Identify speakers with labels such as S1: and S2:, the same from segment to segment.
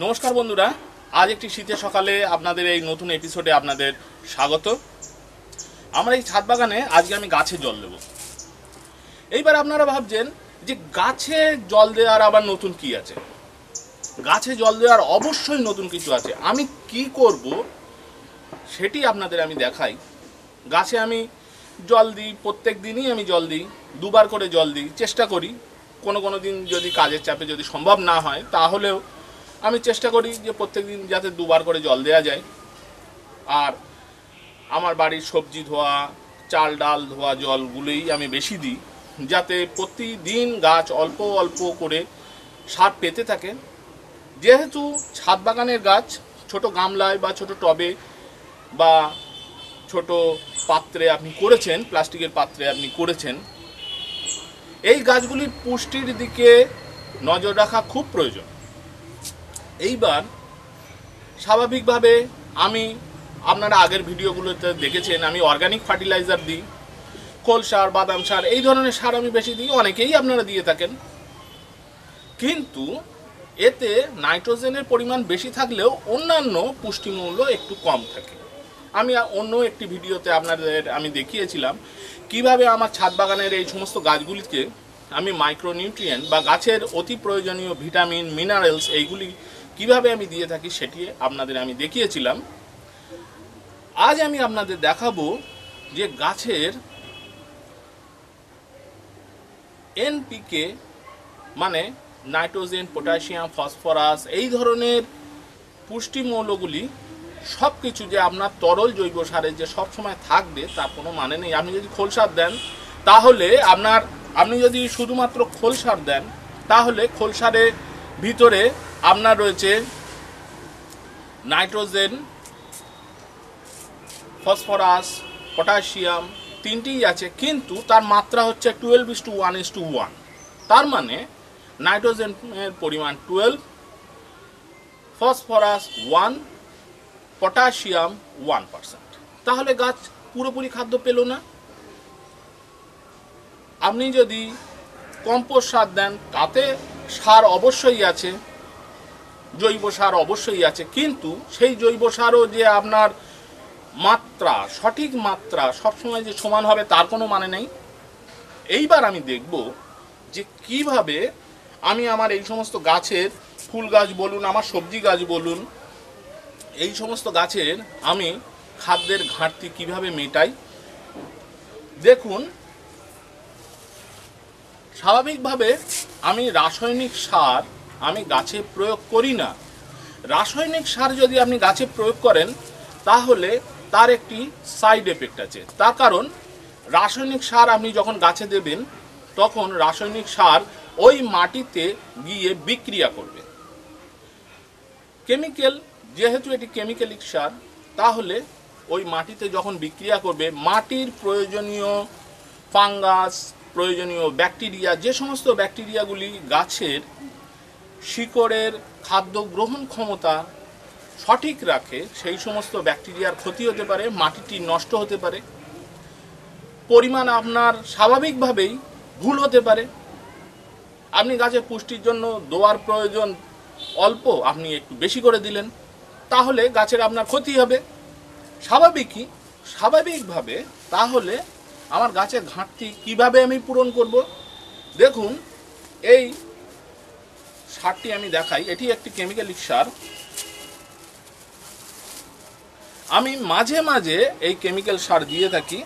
S1: নমস্কার বন্ধুরা, আজ একটি শীতের সকালে আপনাদের এই নতুন এপিসোডে আপনাদের স্বাগত। আমরা এই ছাদ বাগানে আজকে আমি গাছে জল দেব। এইবার আপনারা ভাবছেন যে গাছে জল দেওয়ার আবার নতুন কি আছে। গাছে জল দেওয়ার অবশ্যই নতুন কিছু আছে। আমি কি করব সেটি আপনাদের আমি দেখাই। গাছে আমি জল দিই, প্রত্যেক দিনই আমি জল দিই, দুবার করে জল দিই, চেষ্টা করি। কোনো দিন যদি কাজের চাপে যদি সম্ভব না হয় তাহলেও আমি চেষ্টা করি যে প্রত্যেক দিন যাতে দুবার করে জল দেওয়া যায়। আর আমার বাড়ির সবজি ধোয়া, চাল ডাল ধোয়া জলগুলোই আমি বেশি দিই, যাতে প্রতিদিন গাছ অল্প অল্প করে সার পেতে থাকে। যেহেতু ছাদ বাগানের গাছ ছোট গামলায় বা ছোট টবে বা ছোট পাত্রে আপনি করেছেন, প্লাস্টিকের পাত্রে আপনি করেছেন, এই গাছগুলির পুষ্টির দিকে নজর রাখা খুব প্রয়োজন। এইবার স্বাভাবিকভাবে আমি আপনারা আগের ভিডিওগুলোতে দেখেছেন আমি অর্গানিক ফার্টিলাইজার দিই, খোল সার, বাদাম সার, এই ধরনের সার আমি বেশি দিই, অনেকেই আপনারা দিয়ে থাকেন। কিন্তু এতে নাইট্রোজেনের পরিমাণ বেশি থাকলেও অন্যান্য পুষ্টিমূল্য একটু কম থাকে। আমি অন্য একটি ভিডিওতে আপনাদের আমি দেখিয়েছিলাম কিভাবে আমার ছাদ বাগানের এই সমস্ত গাছগুলিকে আমি মাইক্রোনিউট্রিয়েন্ট বা গাছের অতি প্রয়োজনীয় ভিটামিন, মিনারেলস এইগুলি কিভাবে আমি দিয়ে থাকি সেটি আপনাদের আমি দেখিয়েছিলাম। আজ আমি আপনাদের দেখাবো যে গাছের এনপিকে মানে নাইট্রোজেন, পটাশিয়াম, ফসফরাস এই ধরনের পুষ্টিমৌলগুলি সব কিছু যে আপনার তরল জৈব সারে যে সব সময় থাকবে তার কোনো মানে নেই। আপনি যদি খোল সার দেন তাহলে আপনি যদি শুধুমাত্র খোল সার দেন তাহলে খোল সারের ভিতরে আপনার রয়েছে নাইট্রোজেন, ফসফরাস, পটাশিয়াম তিনটিই আছে, কিন্তু তার মাত্রা হচ্ছে 12:1:1। তার মানে নাইট্রোজেনের পরিমাণ 12, ফসফরাস 1, পটাশিয়াম 1%। তাহলে গাছ পুরোপুরি খাদ্য পেল না। আপনি যদি কম্পোস্ট সার দেন তাতে সার অবশ্যই আছে, জৈব সার অবশ্যই আছে, কিন্তু সেই জৈব সারও যে আপনার মাত্রা, সঠিক মাত্রা সবসময় যে সমান হবে তার কোনো মানে নেই। এইবার আমি দেখব যে কিভাবে আমি আমার এই সমস্ত গাছের, ফুল গাছ বলুন, আমার সবজি গাছ বলুন, এই সমস্ত গাছের আমি খাদ্যের ঘাটতি কিভাবে মেটাই। দেখুন, স্বাভাবিকভাবে আমি রাসায়নিক সার আমি গাছে প্রয়োগ করি না। রাসায়নিক সার যদি আপনি গাছে প্রয়োগ করেন তাহলে তার একটি সাইড এফেক্ট আছে। তার কারণ রাসায়নিক সার আপনি যখন গাছে দেবেন তখন রাসায়নিক সার ওই মাটিতে গিয়ে বিক্রিয়া করবে। কেমিক্যাল, যেহেতু এটি কেমিক্যালিক সার, তাহলে ওই মাটিতে যখন বিক্রিয়া করবে মাটির প্রয়োজনীয় ফাঙ্গাস, প্রয়োজনীয় ব্যাকটেরিয়া, যে সমস্ত ব্যাকটেরিয়াগুলি গাছের শিকড়ের খাদ্য গ্রহণ ক্ষমতা সঠিক রাখে, সেই সমস্ত ব্যাকটেরিয়ার ক্ষতি হতে পারে, মাটিটি নষ্ট হতে পারে, পরিমাণ আপনার স্বাভাবিকভাবেই ভুল হতে পারে। আপনি গাছের পুষ্টির জন্য দেওয়ার প্রয়োজন অল্প, আপনি একটু বেশি করে দিলেন, তাহলে গাছের আপনার ক্ষতি হবে স্বাভাবিকভাবে। তাহলে আমার গাছের ঘাটতি কিভাবে আমি পূরণ করব? দেখুন, এই সারটি আমি দেখাই, এটি একটি কেমিক্যালিক সার। আমি মাঝে মাঝে এই কেমিক্যাল সার দিয়ে থাকি,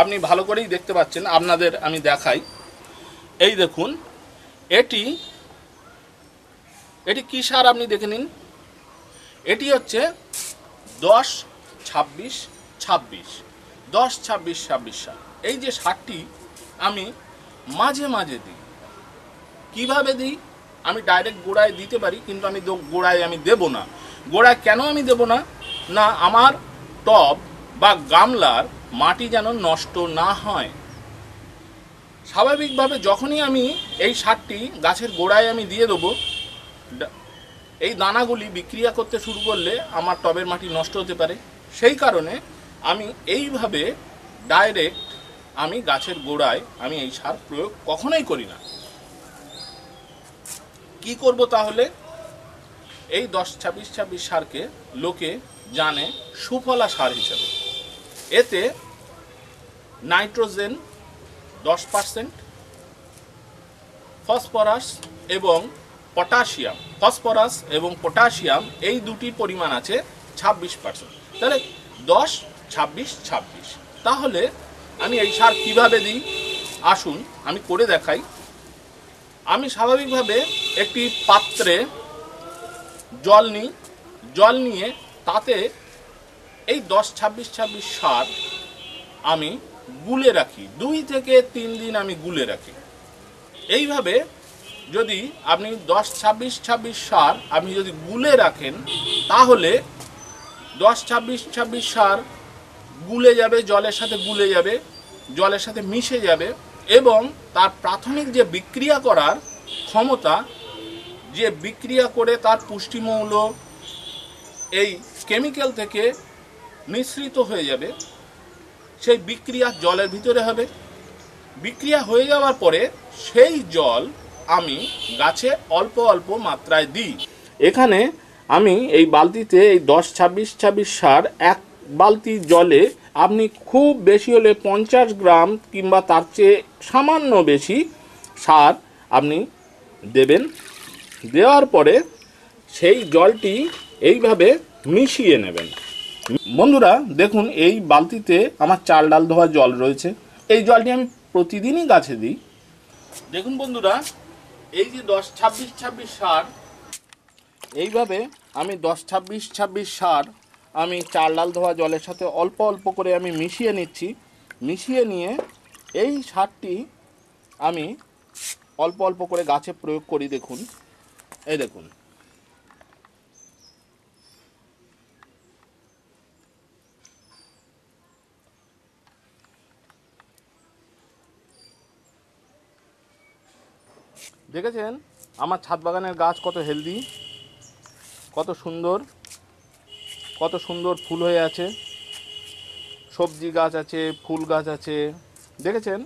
S1: আপনি ভালো করেই দেখতে পাচ্ছেন, আপনাদের আমি দেখাই। এই দেখুন, এটি কি সার আপনি দেখে নিন। এটি হচ্ছে 10-26-26, 10-26-26 সার। এই যে সারটি আমি মাঝে মাঝে দিই। কিভাবে দিই? আমি ডাইরেক্ট গোড়ায় দিতে পারি, কিন্তু আমি গোড়ায় আমি দেব না। গোড়ায় কেন আমি দেব না? না, আমার টব বা গামলার মাটি যেন নষ্ট না হয়। স্বাভাবিকভাবে যখনই আমি এই সারটি গাছের গোড়ায় আমি দিয়ে দেবো, এই দানাগুলি বিক্রিয়া করতে শুরু করলে আমার টবের মাটি নষ্ট হতে পারে। সেই কারণে আমি এইভাবে ডাইরেক্ট আমি গাছের গোড়ায় আমি এই সার প্রয়োগ কখনোই করি না। কি করব তাহলে? এই 10-26-26 সারকে লোকে জানে সুফলা সার হিসেবে। এতে নাইট্রোজেন 10%, ফসফরাস এবং পটাশিয়াম এই দুটির পরিমাণ আছে 26%। তাহলে 10-26-26। তাহলে আমি এই সার কিভাবে দিই আসুন আমি করে দেখাই। আমি স্বাভাবিকভাবে একটি পাত্রে জল নিই, জল নিয়ে তাতে এই 10-26-26 সার আমি গুলে রাখি, 2 থেকে 3 দিন আমি গুলে রাখি। এইভাবে যদি আপনি 10-26-26 সার আপনি যদি গুলে রাখেন তাহলে 10-26-26 সার গুলে যাবে, জলের সাথে গুলে যাবে, জলের সাথে মিশে যাবে এবং তার প্রাথমিক যে বিক্রিয়া করার ক্ষমতা, যে বিক্রিয়া করে তার পুষ্টিমৌল এই কেমিক্যাল থেকে নিঃসৃত হয়ে যাবে, সেই বিক্রিয়া জলের ভিতরে হবে। বিক্রিয়া হয়ে যাওয়ার পরে সেই জল আমি গাছে অল্প অল্প মাত্রায় দিই। এখানে আমি এই বালতিতে এই 10-26-26 সার এক বালতি জলে আপনি খুব বেশি হলে 50 গ্রাম কিংবা তার চেয়ে সামান্য বেশি সার আপনি দেবেন। দেওয়ার পরে সেই জলটি এইভাবে মিশিয়ে নেবেন। বন্ধুরা দেখুন, এই বালতিতে আমার চাল ডাল ধোয়া জল রয়েছে। এই জলটি আমি প্রতিদিনই গাছে দিই। দেখুন বন্ধুরা, এই যে 10-26-26 সার, এইভাবে আমি 10-26-26 সার আমি চাল ডাল ধোয়া জলের সাথে অল্প অল্প করে আমি মিশিয়ে নিচ্ছি। মিশিয়ে নিয়ে এই সারটি আমি অল্প অল্প করে গাছে প্রয়োগ করি। দেখুন, এই দেখুন, দেখেছেন আমার ছাদ বাগানের গাছ কত হেলদি, কত সুন্দর ফুল হয়ে আছে, সবজি গাছ আছে, ফুল গাছ আছে, দেখেছেন।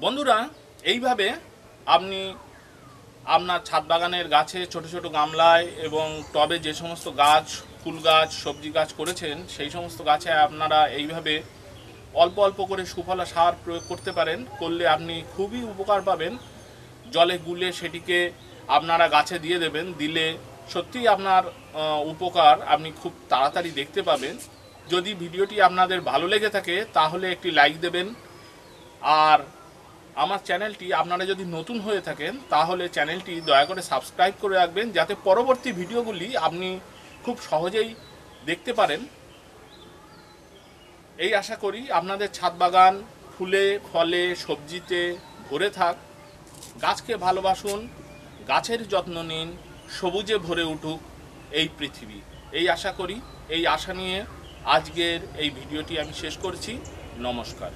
S1: বন্ধুরা, এইভাবে আপনি আপনার ছাদ বাগানের গাছে, ছোট ছোট গামলায় এবং টবে যে সমস্ত গাছ, ফুল গাছ, সবজি গাছ করেছেন, সেই সমস্ত গাছে আপনারা এইভাবে অল্প অল্প করে সুফলা সার প্রয়োগ করতে পারেন। করলে আপনি খুবই উপকার পাবেন। জলে গুলে সেটিকে আপনারা গাছে দিয়ে দেবেন। দিলে সত্যিই আপনার উপকার আপনি খুব তাড়াতাড়ি দেখতে পাবেন। যদি ভিডিওটি আপনাদের ভালো লেগে থাকে তাহলে একটি লাইক দেবেন। আর আমার চ্যানেলটি আপনারা যদি নতুন হয়ে থাকেন তাহলে চ্যানেলটি দয়া করে সাবস্ক্রাইব করে রাখবেন, যাতে পরবর্তী ভিডিওগুলি আপনি খুব সহজেই দেখতে পারেন। এই আশা করি আপনাদের ছাদ বাগান ফুলে ফলে সবজিতে ভরে থাক। গাছকে ভালোবাসুন, গাছের যত্ন নিন, সবুজে ভরে উঠুক এই পৃথিবী। এই আশা করি, এই আশা নিয়ে আজকের এই ভিডিওটি আমি শেষ করছি। নমস্কার।